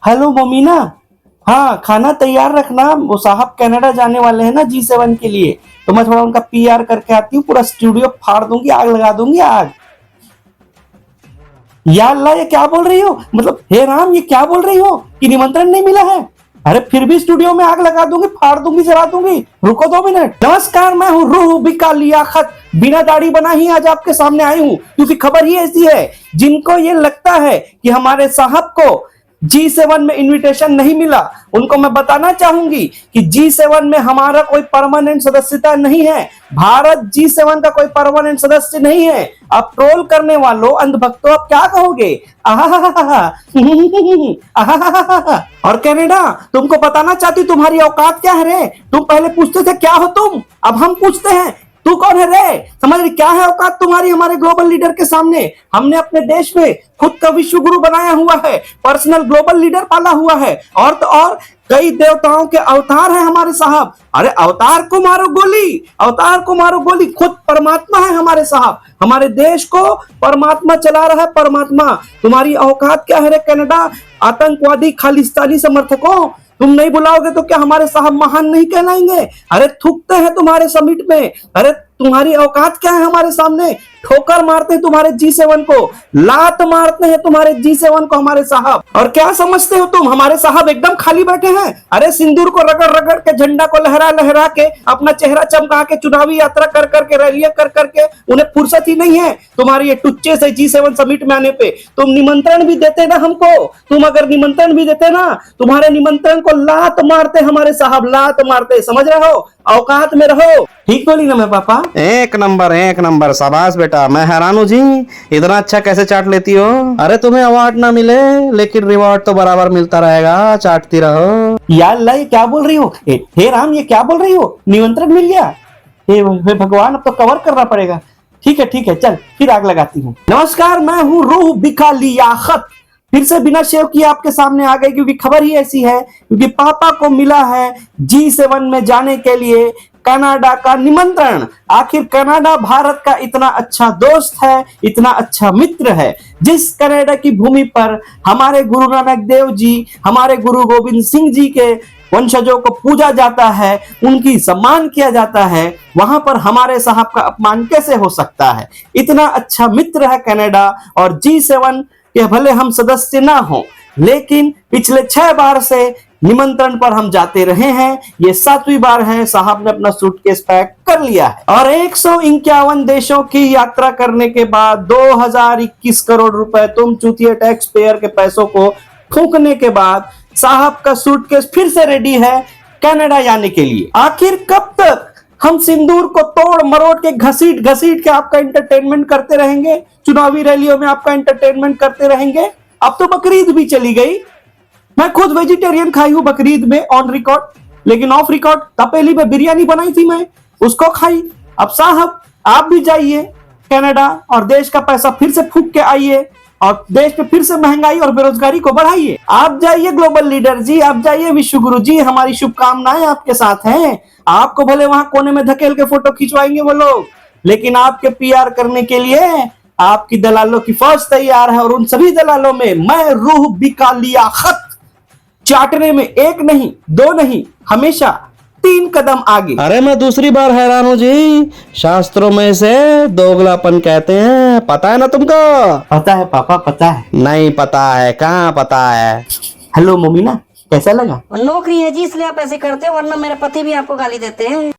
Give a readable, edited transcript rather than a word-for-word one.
Hello Momina. हाँ, खाना तैयार रखना, वो साहब कनाडा जाने वाले हैं ना G7 के लिए। तो मैं थोड़ा उनका PR करके आती हूँ, पूरा स्टूडियो फाड़ दूंगी, आग लगा दूंगी आग। या अल्लाह, ये क्या बोल रही हो? मतलब हे राम, ये क्या बोल रही हो कि निमंत्रण नहीं मिला है? अरे फिर भी स्टूडियो में आग लगा दूंगी, फाड़ दूंगी, जला दूंगी। रुको 2 मिनट। नमस्कार, मैं हूँ रूह बिका लियाकत, बिना दाढ़ी बना ही आज आपके सामने आई हूँ, क्योंकि खबर ही ऐसी है। जिनको ये लगता है कि हमारे साहब को G7 में इनविटेशन नहीं मिला, उनको मैं बताना चाहूंगी कि G7 में हमारा कोई परमानेंट सदस्यता नहीं है। भारत G7 का कोई परमानेंट सदस्य नहीं है। आप ट्रोल करने वालों, अंधभक्तों, आप क्या कहोगे? आहाहाहा, आहाहाहा। और कनाडा, तुमको बताना चाहती तुम्हारी औकात क्या है रे? तुम पहले पूछते थे क्या हो तुम, अब हम पूछते हैं तू कौन है रे? समझ रही क्या है औकात तुम्हारी हमारे ग्लोबल लीडर के सामने? हमने अपने देश में खुद का विश्व गुरु बनाया हुआ है, पर्सनल ग्लोबल लीडर पाला हुआ है, और तो और कई देवताओं के अवतार है हमारे साहब। अरे अवतार को मारो गोली, अवतार को मारो गोली, खुद परमात्मा है हमारे साहब। हमारे देश को परमात्मा चला रहा है, परमात्मा। तुम्हारी औकात क्या है रे कनाडा? आतंकवादी खालिस्तानी समर्थकों, तुम नहीं बुलाओगे तो क्या हमारे साहब महान नहीं कहलाएंगे? अरे थूकते हैं तुम्हारे समिट में। अरे तुम्हारी औकात क्या है हमारे सामने? ठोकर मारते हैं तुम्हारे G7 को, लात मारते हैं तुम्हारे G7 को हमारे साहब। और क्या समझते हो तुम, हमारे साहब एकदम खाली बैठे हैं? अरे सिंदूर को रगड़ रगड़ के, झंडा को लहरा लहरा के, अपना चेहरा चमका के, चुनावी यात्रा कर करके, रैलियां कर करके उन्हें फुर्सत ही नहीं है तुम्हारी ये टुच्चे से G7 समिट में आने पे। तुम निमंत्रण भी देते ना हमको, तुम अगर निमंत्रण भी देते ना, तुम्हारे निमंत्रण को लात मारते हमारे साहब, लात मारते। समझ रहे हो? औकात में रहो। ठीक बोली ना मैं पापा? एक नंबर शाबाश बेटा। मैं हैरान हूँ जी, इतना अच्छा कैसे चाट लेती हो? अरे तुम्हें अवार्ड ना मिले लेकिन रिवॉर्ड तो बराबर मिलता रहेगा, चाटती रहो। या अल्लाह, ये क्या बोल रही हो? हे राम, ये क्या बोल रही हो? निमंत्रण मिल गया? हे भगवान, अब तो कवर करना पड़ेगा। ठीक है, चल फिर आग लगाती हूँ। नमस्कार, मैं हूँ रूह बिका लियाकत, फिर से बिना शेव किए आपके सामने आ गई, क्योंकि खबर ही ऐसी है, क्योंकि पापा को मिला है G7 में जाने के लिए कनाडा का निमंत्रण। आखिर कनाडा भारत का इतना अच्छा दोस्त है, इतना अच्छा मित्र है, जिस कनाडा की भूमि पर हमारे गुरु नानक देव जी, हमारे गुरु गोविंद सिंह जी के वंशजों को पूजा जाता है, उनकी सम्मान किया जाता है, वहां पर हमारे साहब का अपमान कैसे हो सकता है? इतना अच्छा मित्र है कनाडा। और G7 के भले हम सदस्य ना हो, लेकिन पिछले 6 बार से निमंत्रण पर हम जाते रहे हैं। ये 7वीं बार है, साहब ने अपना सूटकेस पैक कर लिया है। और 151 देशों की यात्रा करने के बाद 2021 करोड़ रुपए तुम चूतिया टैक्स पेयर के पैसों को फूंकने के बाद साहब का सूटकेस फिर से रेडी है कनाडा जाने के लिए। आखिर कब तक हम सिंदूर को तोड़ मरोड़ के, घसीट घसीट के आपका एंटरटेनमेंट करते रहेंगे? चुनावी रैलियों में आपका एंटरटेनमेंट करते रहेंगे? अब तो बकरीद भी चली गई। मैं खुद वेजिटेरियन खाई हूँ बकरीद में, ऑन रिकॉर्ड, लेकिन ऑफ रिकॉर्ड तपेली में बिरयानी बनाई थी मैं, उसको खाई। अब साहब आप भी जाइए कनाडा और देश का पैसा फिर से फूंक के आइए, और देश पे फिर से महंगाई और बेरोजगारी को बढ़ाइए। आप जाइए ग्लोबल लीडर जी, आप जाइए विश्व गुरु जी, हमारी शुभकामनाएं आपके साथ हैं। आपको भले वहां कोने में धकेल के फोटो खिंचवाएंगे वो लोग, लेकिन आपके PR करने के लिए आपकी दलालों की फौज तैयार है। और उन सभी दलालों में मैं रूह बिका लियाकत, चाटने में 1 नहीं 2 नहीं, हमेशा 3 कदम आगे। अरे मैं दूसरी बार हैरान हूँ जी, शास्त्रों में से दोगलापन कहते हैं, पता है ना तुमको? पता है पापा, पता है। नहीं पता है, कहाँ पता है? हेलो मोमिना, कैसा लगा? नौकरी है जी, इसलिए आप ऐसे करते हो, वरना मेरे पति भी आपको गाली देते हैं।